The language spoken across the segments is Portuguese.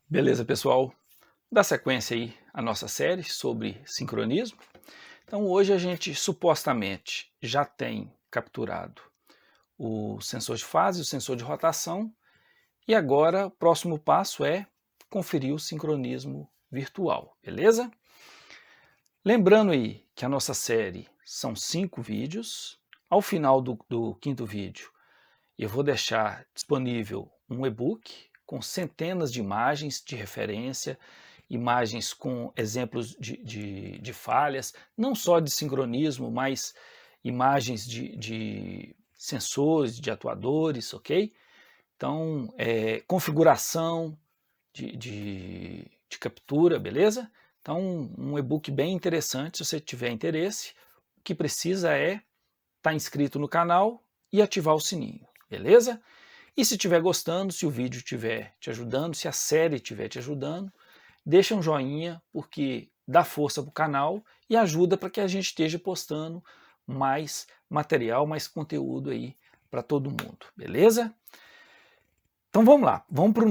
Beleza, pessoal? Dá sequência aí à nossa série sobre sincronismo. Então hoje a gente supostamente já tem capturado o sensor de fase, o sensor de rotação, e agora o próximo passo é conferir o sincronismo virtual, beleza? Lembrando aí que a nossa série são 5 vídeos. Ao final do quinto vídeo eu vou deixar disponível um e-book com centenas de imagens de referência, imagens com exemplos de falhas, não só de sincronismo, mas imagens de sensores, de atuadores, ok? Então, configuração de captura, beleza? Então, um e-book bem interessante, se você tiver interesse. O que precisa é estar inscrito no canal e ativar o sininho, beleza? E se estiver gostando, se o vídeo estiver te ajudando, se a série estiver te ajudando, deixa um joinha, porque dá força para o canal e ajuda para que a gente esteja postando mais material, mais conteúdo aí para todo mundo, beleza? Então vamos lá, vamos para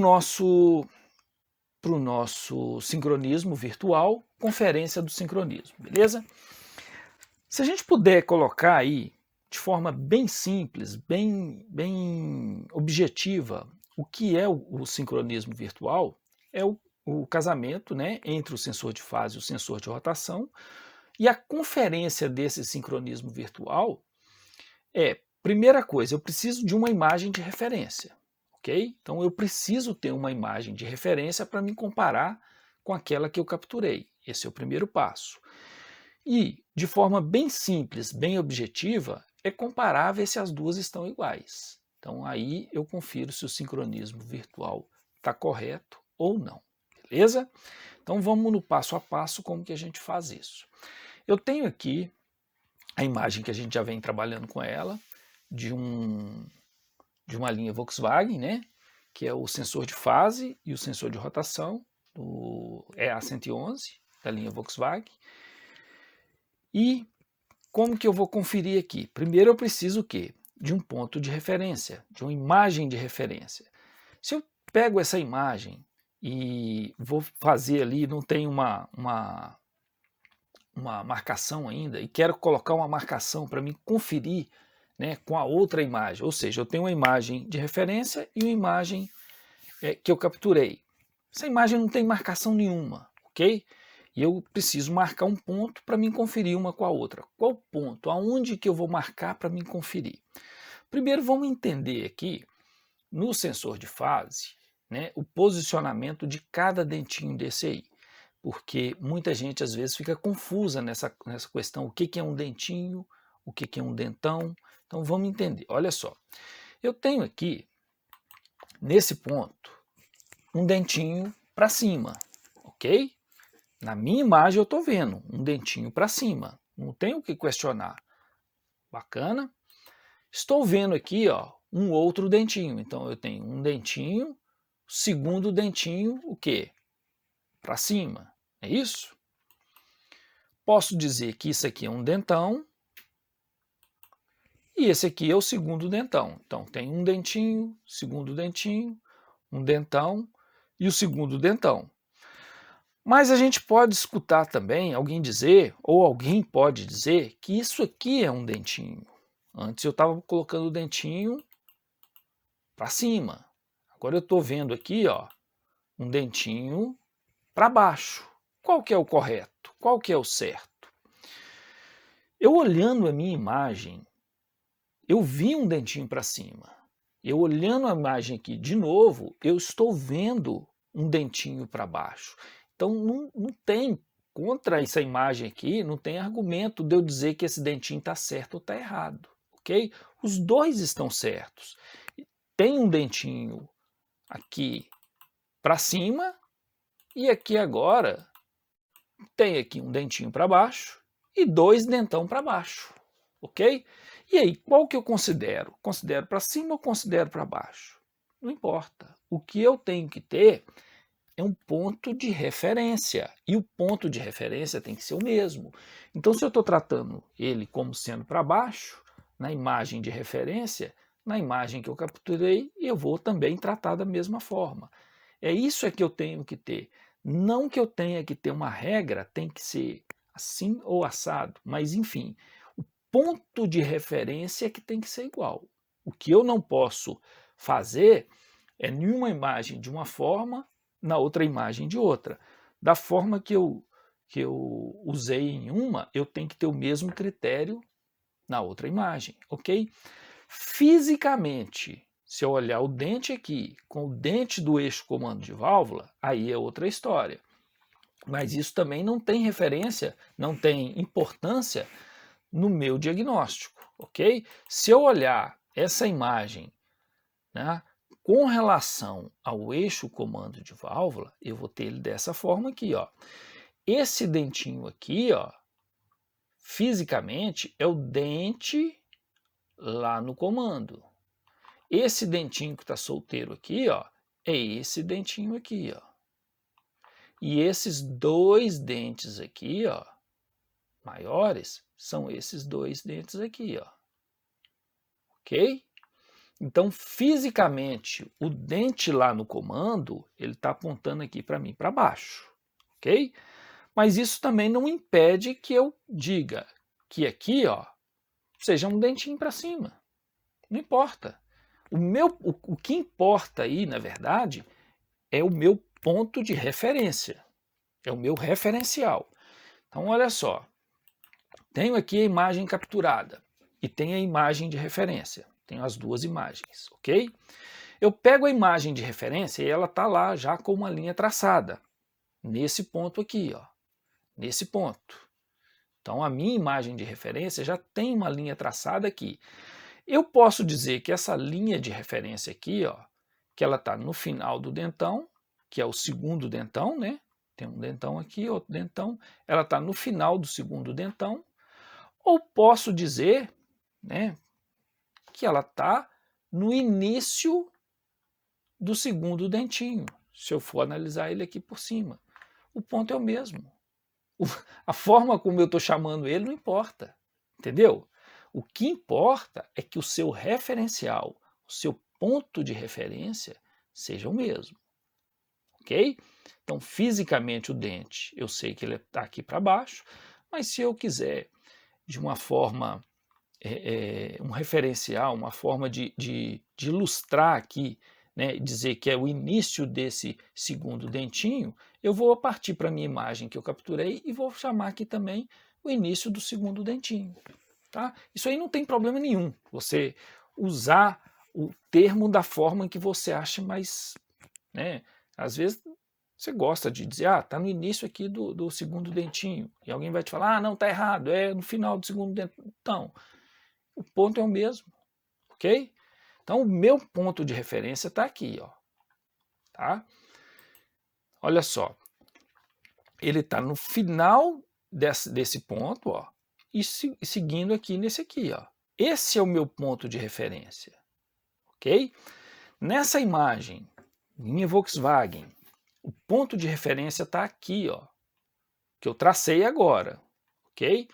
o nosso sincronismo virtual, conferência do sincronismo, beleza? Se a gente puder colocar aí de forma bem simples, bem objetiva, o que é o sincronismo virtual, é o casamento, né, entre o sensor de fase e o sensor de rotação, e a conferência desse sincronismo virtual é, primeira coisa, eu preciso de uma imagem de referência, ok? Então eu preciso ter uma imagem de referência para me comparar com aquela que eu capturei. Esse é o primeiro passo. E, de forma bem simples, bem objetiva, é comparar, ver se as duas estão iguais. Então aí eu confiro se o sincronismo virtual está correto ou não, beleza? Então vamos no passo a passo como que a gente faz isso. Eu tenho aqui a imagem que a gente já vem trabalhando com ela, de uma linha Volkswagen, né? Que é o sensor de fase e o sensor de rotação, do EA111, da linha Volkswagen. E como que eu vou conferir aqui? Primeiro eu preciso o quê? De um ponto de referência, de uma imagem de referência. Se eu pego essa imagem e vou fazer ali, não tem uma marcação ainda, e quero colocar uma marcação para me conferir, né, com a outra imagem, ou seja, eu tenho uma imagem de referência e uma imagem que eu capturei. Essa imagem não tem marcação nenhuma, ok? E eu preciso marcar um ponto para me conferir uma com a outra. Qual ponto? Aonde que eu vou marcar para me conferir? Primeiro vamos entender aqui, no sensor de fase, né, o posicionamento de cada dentinho desse aí. Porque muita gente às vezes fica confusa nessa questão, o que é um dentinho, o que é um dentão. Então vamos entender, olha só. Eu tenho aqui, nesse ponto, um dentinho para cima, ok? Na minha imagem eu estou vendo um dentinho para cima, não tenho o que questionar. Bacana? Estou vendo aqui, ó, um outro dentinho. Então eu tenho um dentinho, segundo dentinho, o quê? Para cima. É isso? Posso dizer que isso aqui é um dentão e esse aqui é o segundo dentão. Então tem um dentinho, segundo dentinho, um dentão e o segundo dentão. Mas a gente pode escutar também alguém dizer, ou alguém pode dizer, que isso aqui é um dentinho. Antes eu estava colocando o dentinho para cima. Agora eu estou vendo aqui, ó, um dentinho para baixo. Qual que é o correto? Qual que é o certo? Eu olhando a minha imagem, eu vi um dentinho para cima. Eu olhando a imagem aqui de novo, eu estou vendo um dentinho para baixo. Então não tem, contra essa imagem aqui, não tem argumento de eu dizer que esse dentinho está certo ou está errado, ok? Os dois estão certos. Tem um dentinho aqui para cima e aqui agora tem aqui um dentinho para baixo e dois dentão para baixo, ok? E aí, qual que eu considero? Considero para cima ou considero para baixo? Não importa. O que eu tenho que ter é um ponto de referência. E o ponto de referência tem que ser o mesmo. Então, se eu estou tratando ele como sendo para baixo, na imagem de referência, na imagem que eu capturei, eu vou também tratar da mesma forma. É isso que eu tenho que ter. Não que eu tenha que ter uma regra, tem que ser assim ou assado, mas enfim, o ponto de referência é que tem que ser igual. O que eu não posso fazer é nenhuma imagem de uma forma, na outra imagem de outra. Da forma que eu usei em uma, eu tenho que ter o mesmo critério na outra imagem, ok? Fisicamente, se eu olhar o dente aqui com o dente do eixo comando de válvula, aí é outra história. Mas isso também não tem referência, não tem importância no meu diagnóstico, ok? Se eu olhar essa imagem, né, com relação ao eixo comando de válvula, eu vou ter ele dessa forma aqui, ó. Esse dentinho aqui, ó, fisicamente é o dente lá no comando. Esse dentinho que está solteiro aqui, ó, é esse dentinho aqui, ó. E esses dois dentes aqui, ó, maiores, são esses dois dentes aqui, ó. Ok? Então, fisicamente, o dente lá no comando, ele está apontando aqui para mim, para baixo. Ok? Mas isso também não impede que eu diga que aqui, ó, seja um dentinho para cima. Não importa. O que importa aí, na verdade, é o meu ponto de referência. É o meu referencial. Então, olha só. Tenho aqui a imagem capturada e tenho a imagem de referência. Tenho as duas imagens, ok? Eu pego a imagem de referência e ela está lá já com uma linha traçada. Nesse ponto aqui, ó. Nesse ponto. Então, a minha imagem de referência já tem uma linha traçada aqui. Eu posso dizer que essa linha de referência aqui, ó, que ela está no final do dentão, que é o segundo dentão, né? Tem um dentão aqui, outro dentão. Ela está no final do segundo dentão. Ou posso dizer, né, que ela está no início do segundo dentinho, se eu for analisar ele aqui por cima. O ponto é o mesmo. A forma como eu estou chamando ele não importa, entendeu? O que importa é que o seu referencial, o seu ponto de referência seja o mesmo, ok? Então, fisicamente o dente, eu sei que ele está aqui para baixo, mas se eu quiser, de uma forma, um referencial, uma forma de ilustrar aqui, né, dizer que é o início desse segundo dentinho, eu vou partir para a minha imagem que eu capturei e vou chamar aqui também o início do segundo dentinho. Tá? Isso aí não tem problema nenhum, você usar o termo da forma que você acha mais... Né, às vezes você gosta de dizer, está no início aqui do segundo dentinho, e alguém vai te falar, não, está errado, é no final do segundo dentinho. Então, o ponto é o mesmo, ok? Então, o meu ponto de referência está aqui, ó. Tá? Olha só, ele está no final desse ponto, ó, e seguindo aqui nesse aqui, ó. Esse é o meu ponto de referência, ok? Nessa imagem, minha Volkswagen, o ponto de referência está aqui, ó, que eu tracei agora, ok?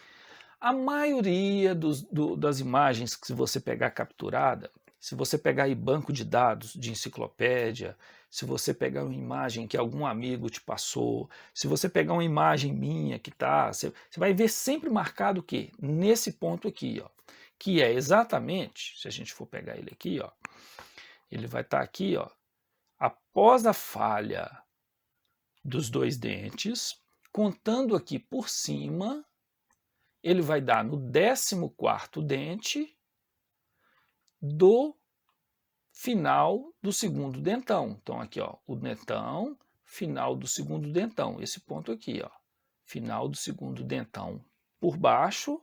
A maioria das imagens que você pegar capturada, se você pegar aí banco de dados de enciclopédia, se você pegar uma imagem que algum amigo te passou, se você pegar uma imagem minha que tá, você vai ver sempre marcado o quê? Nesse ponto aqui, ó, que é exatamente, se a gente for pegar ele aqui, ó, ele vai estar aqui, ó, após a falha dos dois dentes, contando aqui por cima, ele vai dar no 14º dente do final do segundo dentão. Então aqui, ó, o dentão, final do segundo dentão, esse ponto aqui, ó, final do segundo dentão por baixo,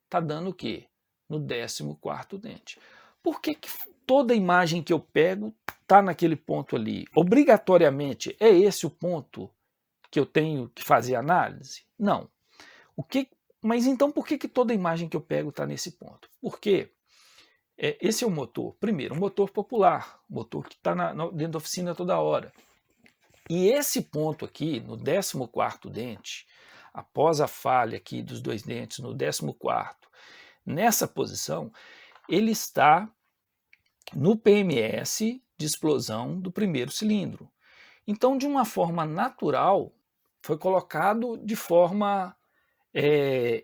tá dando o quê? No 14º dente. Por que toda imagem que eu pego tá naquele ponto ali? Obrigatoriamente é esse o ponto que eu tenho que fazer análise? Não. Mas então por que toda imagem que eu pego está nesse ponto? Porque esse é o motor, primeiro, um motor popular, motor que está dentro da oficina toda hora. E esse ponto aqui, no 14º dente, após a falha aqui dos dois dentes, no 14º, nessa posição, ele está no PMS de explosão do primeiro cilindro. Então, de uma forma natural, foi colocado de forma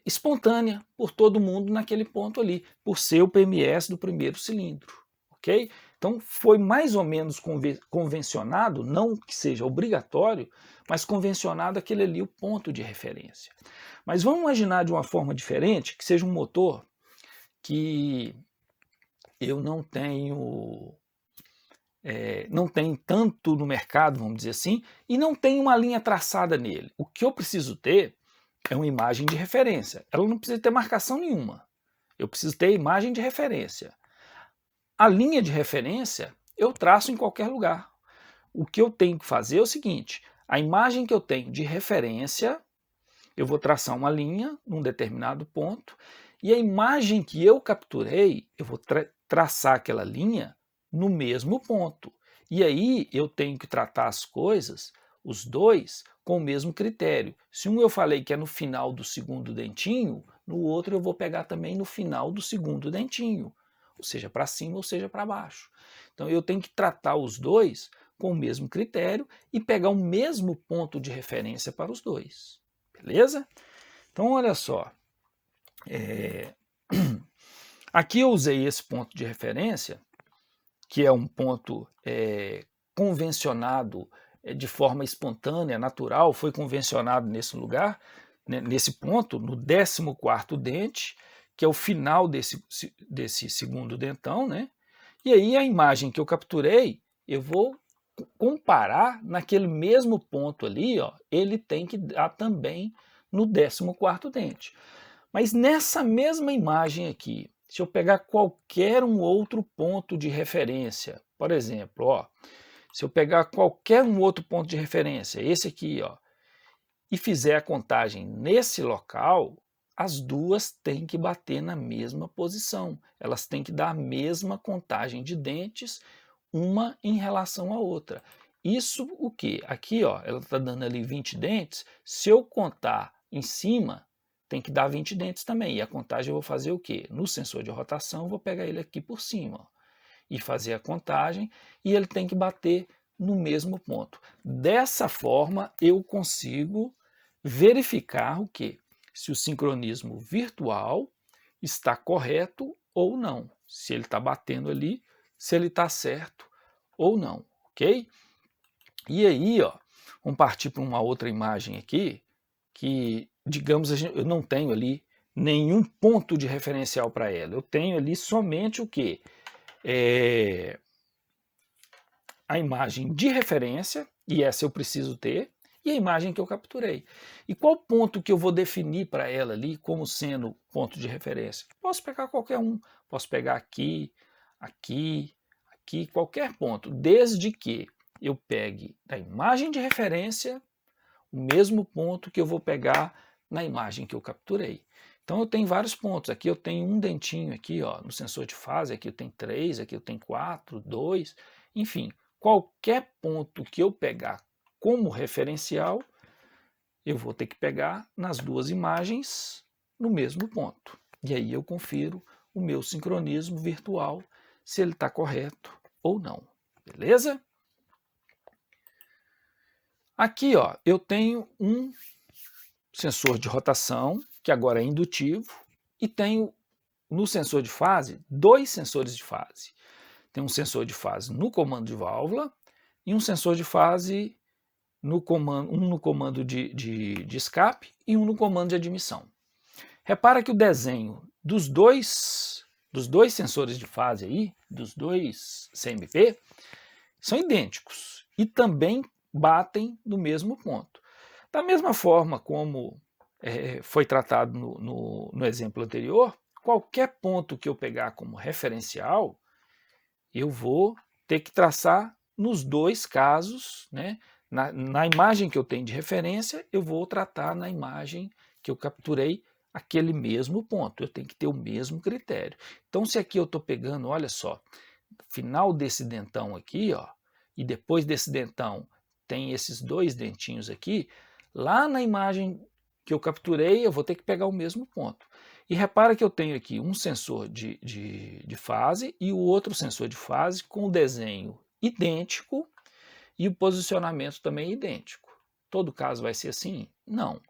espontânea por todo mundo naquele ponto ali, por ser o PMS do primeiro cilindro, ok? Então foi mais ou menos convencionado, não que seja obrigatório, mas convencionado aquele ali o ponto de referência. Mas vamos imaginar de uma forma diferente, que seja um motor que eu não tenho tanto no mercado, vamos dizer assim, e não tem uma linha traçada nele. O que eu preciso ter é uma imagem de referência. Ela não precisa ter marcação nenhuma. Eu preciso ter imagem de referência. A linha de referência eu traço em qualquer lugar. O que eu tenho que fazer é o seguinte, a imagem que eu tenho de referência, eu vou traçar uma linha num determinado ponto, e a imagem que eu capturei, eu vou traçar aquela linha no mesmo ponto. E aí eu tenho que tratar as coisas, os dois, com o mesmo critério. Se um eu falei que é no final do segundo dentinho, no outro eu vou pegar também no final do segundo dentinho, ou seja, para cima ou seja para baixo. Então eu tenho que tratar os dois com o mesmo critério e pegar o mesmo ponto de referência para os dois. Beleza? Então olha só, aqui eu usei esse ponto de referência, que é um ponto convencionado de forma espontânea, natural, foi convencionado nesse lugar, né, nesse ponto, no 14º dente, que é o final desse segundo dentão, né? E aí a imagem que eu capturei, eu vou comparar naquele mesmo ponto ali, ó, ele tem que dar também no 14º dente. Mas nessa mesma imagem aqui, se eu pegar qualquer um outro ponto de referência, por exemplo, ó, se eu pegar qualquer um outro ponto de referência, esse aqui, ó, e fizer a contagem nesse local, as duas têm que bater na mesma posição. Elas têm que dar a mesma contagem de dentes, uma em relação à outra. Isso o quê? Aqui, ó, ela está dando ali 20 dentes. Se eu contar em cima, tem que dar 20 dentes também. E a contagem eu vou fazer o quê? No sensor de rotação, eu vou pegar ele aqui por cima, ó, e fazer a contagem, e ele tem que bater no mesmo ponto. Dessa forma, eu consigo verificar o quê? Se o sincronismo virtual está correto ou não. Se ele está batendo ali, se ele está certo ou não, ok? E aí, ó, vamos partir para uma outra imagem aqui, que, digamos, eu não tenho ali nenhum ponto de referencial para ela. Eu tenho ali somente o quê? A imagem de referência, e essa eu preciso ter, e a imagem que eu capturei. E qual ponto que eu vou definir para ela ali como sendo ponto de referência? Posso pegar qualquer um, posso pegar aqui, aqui, aqui, qualquer ponto, desde que eu pegue da imagem de referência o mesmo ponto que eu vou pegar na imagem que eu capturei. Então eu tenho vários pontos. Aqui eu tenho um dentinho aqui, ó, no sensor de fase, aqui eu tenho 3, aqui eu tenho 4, 2, enfim, qualquer ponto que eu pegar como referencial, eu vou ter que pegar nas duas imagens no mesmo ponto. E aí eu confiro o meu sincronismo virtual, se ele está correto ou não. Beleza? Aqui, ó, eu tenho um sensor de rotação, que agora é indutivo, e tenho no sensor de fase dois sensores de fase. Tem um sensor de fase no comando de válvula e um sensor de fase no comando, um no comando de escape e um no comando de admissão. Repara que o desenho dos dois sensores de fase aí, dos dois CMP, são idênticos e também batem no mesmo ponto. Da mesma forma como foi tratado no exemplo anterior, qualquer ponto que eu pegar como referencial, eu vou ter que traçar nos dois casos, né? Na imagem que eu tenho de referência, eu vou tratar na imagem que eu capturei aquele mesmo ponto. Eu tenho que ter o mesmo critério. Então, se aqui eu estou pegando, olha só, final desse dentão aqui, ó, e depois desse dentão tem esses dois dentinhos aqui, lá na imagem que eu capturei, eu vou ter que pegar o mesmo ponto. E repara que eu tenho aqui um sensor de fase e o outro sensor de fase com o desenho idêntico, e o posicionamento também é idêntico. Todo caso vai ser assim? Não.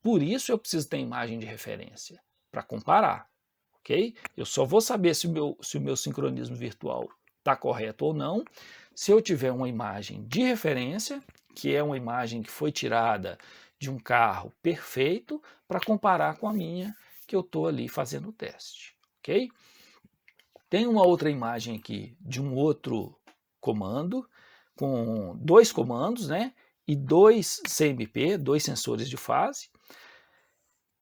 Por isso eu preciso ter imagem de referência, para comparar, ok? Eu só vou saber se o meu sincronismo virtual está correto ou não se eu tiver uma imagem de referência, que é uma imagem que foi tirada de um carro perfeito, para comparar com a minha, que eu estou ali fazendo o teste, ok? Tem uma outra imagem aqui de um outro comando, com 2 comandos, né? E 2 CMP, 2 sensores de fase,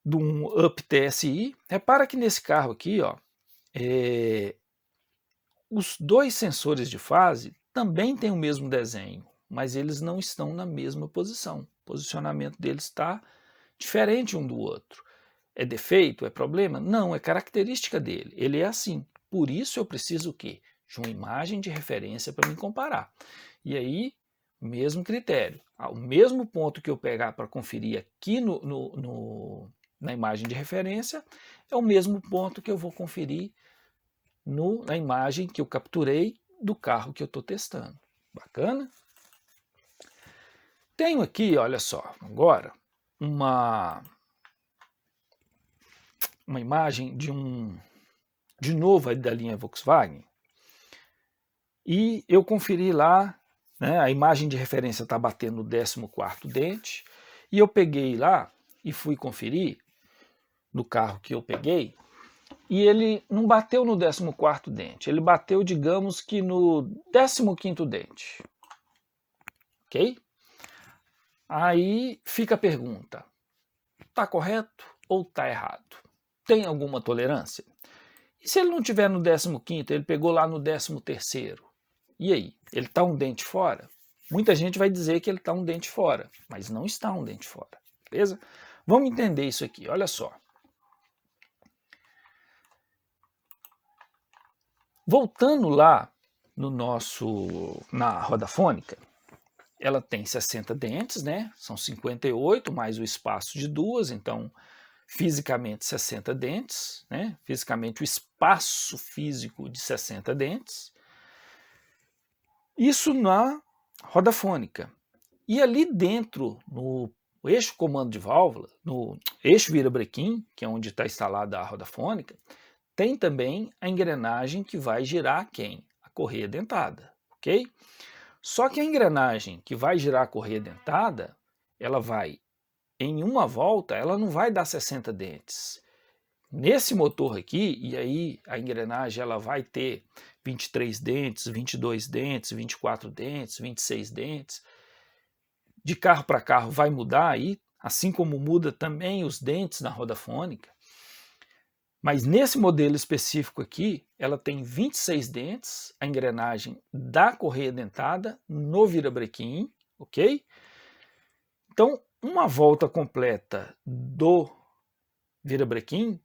de um UP-TSI. Repara que nesse carro aqui, ó, os 2 sensores de fase também têm o mesmo desenho, mas eles não estão na mesma posição. O posicionamento deles está diferente um do outro. É defeito? É problema? Não, é característica dele. Ele é assim. Por isso eu preciso o quê? De uma imagem de referência para me comparar. E aí, mesmo critério. O mesmo ponto que eu pegar para conferir aqui na imagem de referência é o mesmo ponto que eu vou conferir na imagem que eu capturei do carro que eu estou testando. Bacana? Tenho aqui, olha só, agora uma imagem de novo da linha Volkswagen, e eu conferi lá, né, a imagem de referência está batendo no 14º dente, e eu peguei lá e fui conferir no carro que eu peguei, e ele não bateu no 14º dente, ele bateu, digamos que no 15º dente, ok? Aí fica a pergunta, está correto ou está errado? Tem alguma tolerância? E se ele não tiver no 15º, ele pegou lá no 13º? E aí? Ele está um dente fora? Muita gente vai dizer que ele está um dente fora, mas não está um dente fora, beleza? Vamos entender isso aqui, olha só. Voltando lá na roda fônica, ela tem 60 dentes, né? São 58 mais o espaço de 2, então fisicamente 60 dentes, né? Fisicamente o espaço físico de 60 dentes. Isso na roda fônica. E ali dentro, no eixo comando de válvula, no eixo virabrequim, que é onde está instalada a roda fônica, tem também a engrenagem que vai girar quem? A correia dentada, ok? Só que a engrenagem que vai girar a correia dentada, ela vai, em uma volta, ela não vai dar 60 dentes. Nesse motor aqui, e aí a engrenagem ela vai ter 23 dentes, 22 dentes, 24 dentes, 26 dentes. De carro para carro vai mudar aí, assim como muda também os dentes na roda fônica. Mas nesse modelo específico aqui, ela tem 26 dentes, a engrenagem da correia dentada no virabrequim, ok? Então, uma volta completa do virabrequim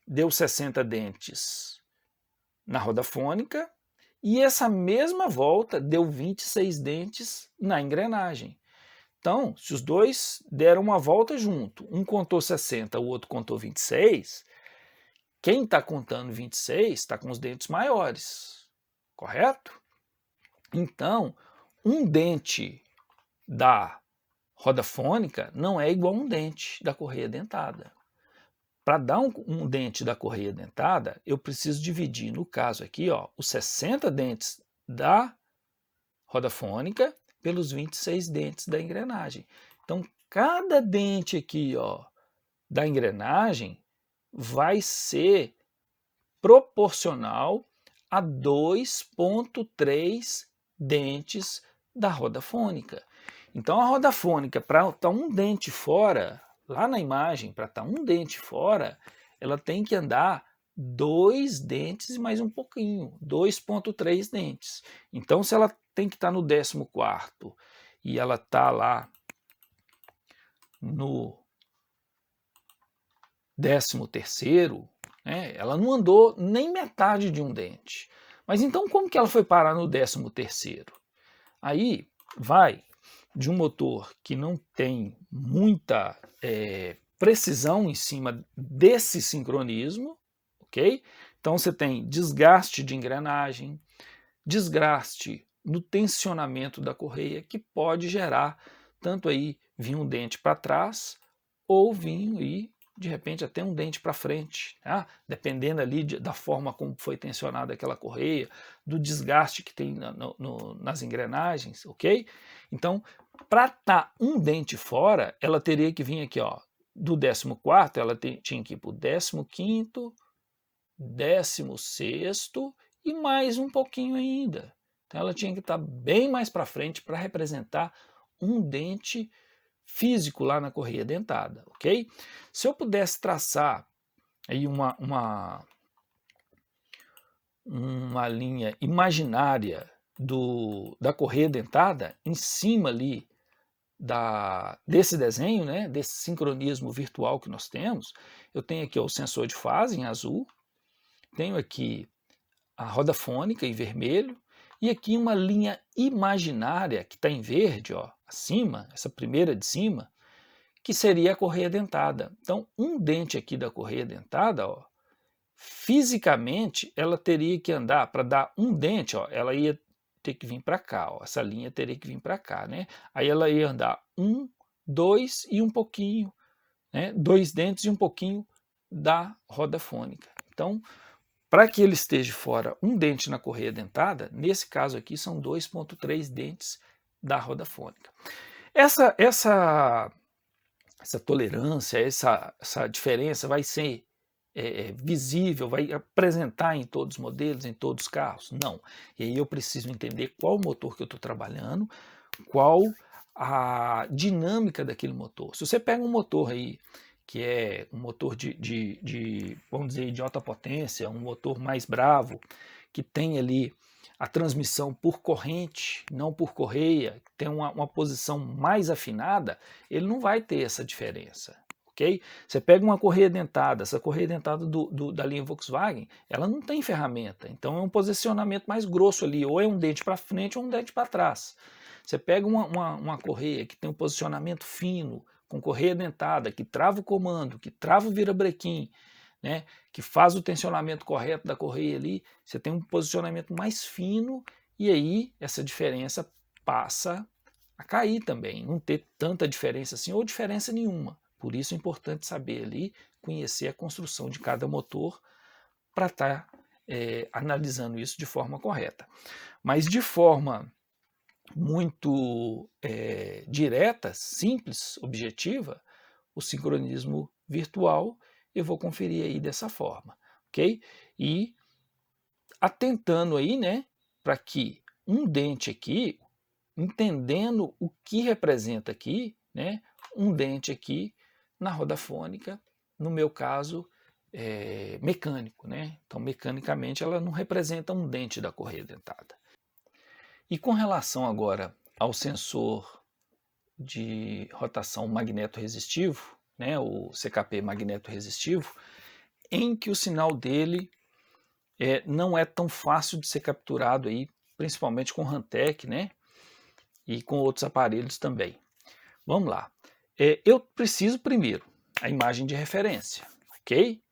deu 60 dentes na roda fônica e essa mesma volta deu 26 dentes na engrenagem. Então, se os dois deram uma volta junto, um contou 60, o outro contou 26, quem está contando 26 está com os dentes maiores, correto? Então, um dente da roda fônica não é igual a um dente da correia dentada. Para dar um dente da correia dentada, eu preciso dividir, no caso aqui, ó, os 60 dentes da roda fônica pelos 26 dentes da engrenagem. Então, cada dente aqui, ó, da engrenagem vai ser proporcional a 2,3 dentes da roda fônica. Então, a roda fônica, para estar um dente fora, lá na imagem, para estar um dente fora, ela tem que andar 2 dentes e mais um pouquinho, 2,3 dentes. Então, se ela tem que estar no 14º e ela está lá no 13º, né, ela não andou nem metade de um dente. Mas então como que ela foi parar no 13º? Aí vai de um motor que não tem muita precisão em cima desse sincronismo, ok? Então você tem desgaste de engrenagem, desgaste no tensionamento da correia, que pode gerar tanto aí vir um dente para trás ou vir aí, de repente, até um dente para frente, tá? Dependendo ali da forma como foi tensionada aquela correia, do desgaste que tem nas engrenagens, ok? Então, para estar um dente fora, ela teria que vir aqui, ó, do 14º, ela tinha que ir para o 15º, 16º e mais um pouquinho ainda. Então ela tinha que estar bem mais para frente para representar um dente físico lá na correia dentada, ok? Se eu pudesse traçar aí uma linha imaginária da correia dentada em cima ali desse desenho, né, desse sincronismo virtual que nós temos, eu tenho aqui ó, o sensor de fase em azul, tenho aqui a roda fônica em vermelho, e aqui uma linha imaginária que está em verde, ó, acima, essa primeira de cima, que seria a correia dentada. Então, um dente aqui da correia dentada, ó, fisicamente, ela teria que andar, para dar um dente, ó, ela ia ter que vir para cá, ó, essa linha teria que vir para cá, né? Aí ela ia andar 1, 2 e um pouquinho, né? 2 dentes e um pouquinho da roda fônica. Então, para que ele esteja fora um dente na correia dentada, nesse caso aqui são 2,3 dentes da roda fônica. Essa tolerância, essa diferença vai ser visível, vai apresentar em todos os modelos, em todos os carros? Não. E aí eu preciso entender qual motor que eu estou trabalhando, qual a dinâmica daquele motor. Se você pega um motor aí, que é um motor vamos dizer, de alta potência, um motor mais bravo, que tem ali a transmissão por corrente, não por correia, tem uma posição mais afinada, ele não vai ter essa diferença. Okay? Você pega uma correia dentada, essa correia dentada da linha Volkswagen, ela não tem ferramenta, então é um posicionamento mais grosso ali, ou é um dente para frente ou um dente para trás. Você pega uma correia que tem um posicionamento fino, com correia dentada, que trava o comando, que trava o virabrequim, né, que faz o tensionamento correto da correia ali, você tem um posicionamento mais fino e aí essa diferença passa a cair também, não ter tanta diferença assim ou diferença nenhuma. Por isso é importante saber ali, conhecer a construção de cada motor para estar analisando isso de forma correta. Mas de forma muito direta, simples, objetiva, o sincronismo virtual eu vou conferir aí dessa forma, ok? E atentando aí, né, para que um dente aqui, entendendo o que representa aqui, né, um dente aqui na roda fônica, no meu caso, mecânico, né? Então, mecanicamente, ela não representa um dente da correia dentada. E com relação agora ao sensor de rotação magneto-resistivo, né, o CKP magneto-resistivo, em que o sinal dele não é tão fácil de ser capturado aí, principalmente com Hantek, né, e com outros aparelhos também. Vamos lá. Eu preciso primeiro a imagem de referência, ok?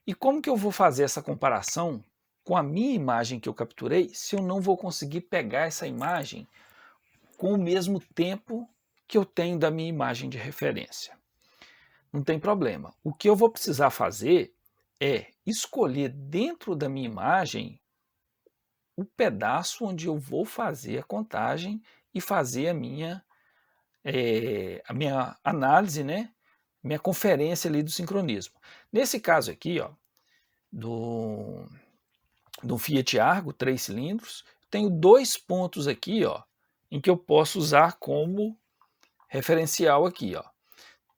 E como que eu vou fazer essa comparação com a minha imagem que eu capturei se eu não vou conseguir pegar essa imagem com o mesmo tempo que eu tenho da minha imagem de referência? Não tem problema. O que eu vou precisar fazer é escolher dentro da minha imagem o pedaço onde eu vou fazer a contagem e fazer a minha análise, né? Minha conferência ali do sincronismo. Nesse caso aqui, ó, do Fiat Argo 3 cilindros, tenho 2 pontos aqui, ó, em que eu posso usar como referencial aqui, ó.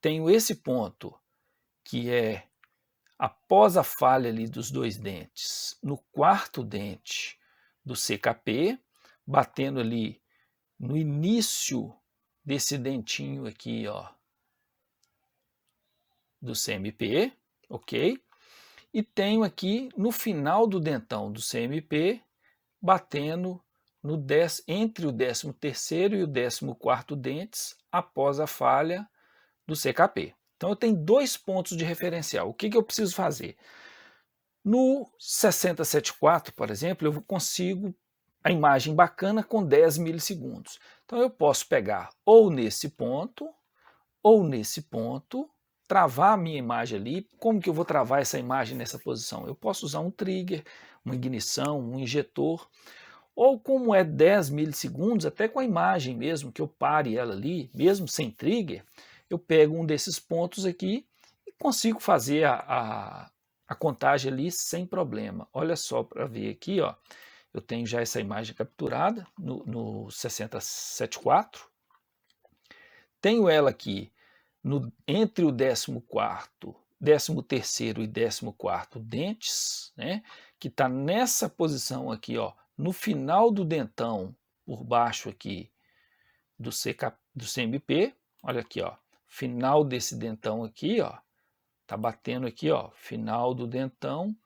Tenho esse ponto que é após a falha ali dos 2 dentes, no 4º dente do CKP, batendo ali no início desse dentinho aqui, ó, do CMP, ok? E tenho aqui no final do dentão do CMP, batendo entre o 13º e o 14º dentes após a falha do CKP. Então eu tenho 2 pontos de referencial. O que eu preciso fazer? No 6074, por exemplo, eu consigo a imagem bacana com 10 milissegundos. Então eu posso pegar ou nesse ponto, travar a minha imagem ali. Como que eu vou travar essa imagem nessa posição? Eu posso usar um trigger, uma ignição, um injetor, ou como é 10 milissegundos, até com a imagem mesmo, que eu pare ela ali, mesmo sem trigger, eu pego um desses pontos aqui e consigo fazer a contagem ali sem problema. Olha só para ver aqui, ó, eu tenho já essa imagem capturada no 6074, tenho ela aqui entre o 14º, 13º e 14º dentes, né, que está nessa posição aqui, ó, no final do dentão, por baixo aqui do CMP, olha aqui, ó, final desse dentão aqui, ó, tá batendo aqui, ó, final do dentão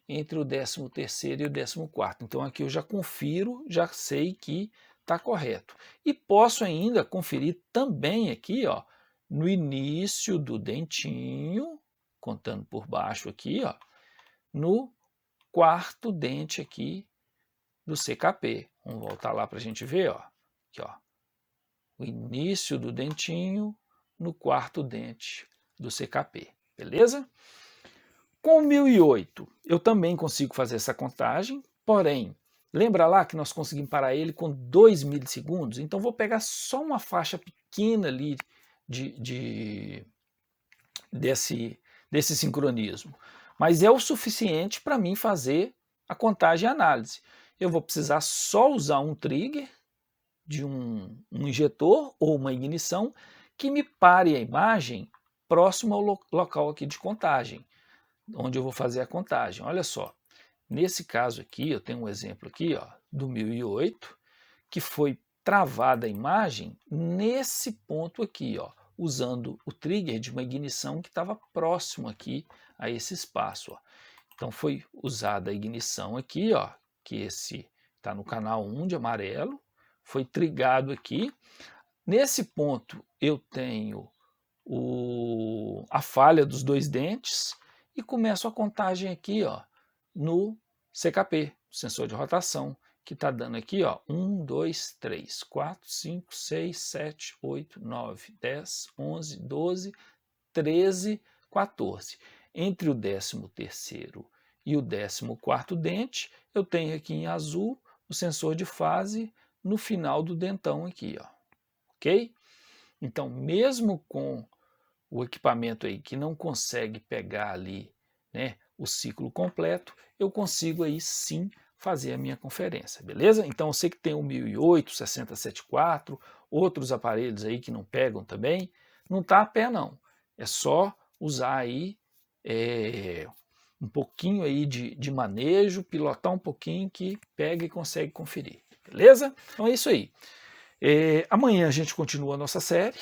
entre o 13º e o 14º. Então aqui eu já confiro, já sei que está correto. E posso ainda conferir também aqui, ó, no início do dentinho, contando por baixo aqui, ó, no 4º dente aqui do CKP. Vamos voltar lá para a gente ver, ó, aqui, ó, o início do dentinho no 4º dente do CKP, beleza? Com o 1008 eu também consigo fazer essa contagem, porém, lembra lá que nós conseguimos parar ele com 2 milissegundos? Então vou pegar só uma faixa pequena ali desse sincronismo, mas é o suficiente para mim fazer a contagem e análise. Eu vou precisar só usar um trigger de um injetor ou uma ignição que me pare a imagem próximo ao local aqui de contagem, onde eu vou fazer a contagem. Olha só, nesse caso aqui, eu tenho um exemplo aqui, ó, do 1008, que foi travada a imagem nesse ponto aqui, ó, usando o trigger de uma ignição que estava próximo aqui a esse espaço, ó. Então foi usada a ignição aqui, ó, que esse está no canal 1 de amarelo, foi trigado aqui. Nesse ponto eu tenho a falha dos 2 dentes e começo a contagem aqui, ó, no CKP, sensor de rotação, que está dando aqui, ó, 1, 2, 3, 4, 5, 6, 7, 8, 9, 10, 11, 12, 13, 14. Entre o 13º e o 14º dente, eu tenho aqui em azul o sensor de fase no final do dentão aqui, ó, ok? Então, mesmo com o equipamento aí que não consegue pegar ali, né, o ciclo completo, eu consigo aí sim fazer a minha conferência, beleza? Então eu sei que tem o 1008, 6074, outros aparelhos aí que não pegam também, não está a pé não, é só usar aí um pouquinho aí de manejo, pilotar um pouquinho que pega e consegue conferir, beleza? Então é isso aí. Amanhã a gente continua a nossa série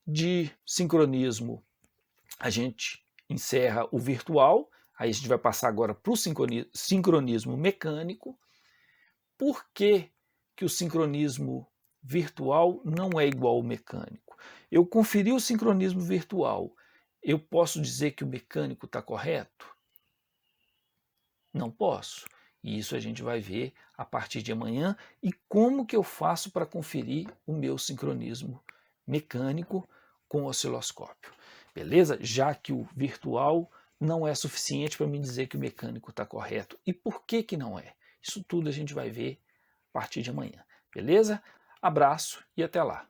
de sincronismo, a gente encerra o virtual, aí a gente vai passar agora para o sincronismo mecânico. Por que que o sincronismo virtual não é igual ao mecânico? Eu conferi o sincronismo virtual, eu posso dizer que o mecânico está correto? Não posso. E isso a gente vai ver a partir de amanhã e como que eu faço para conferir o meu sincronismo mecânico com o osciloscópio. Beleza? Já que o virtual não é suficiente para me dizer que o mecânico está correto. E por que que não é? Isso tudo a gente vai ver a partir de amanhã. Beleza? Abraço e até lá.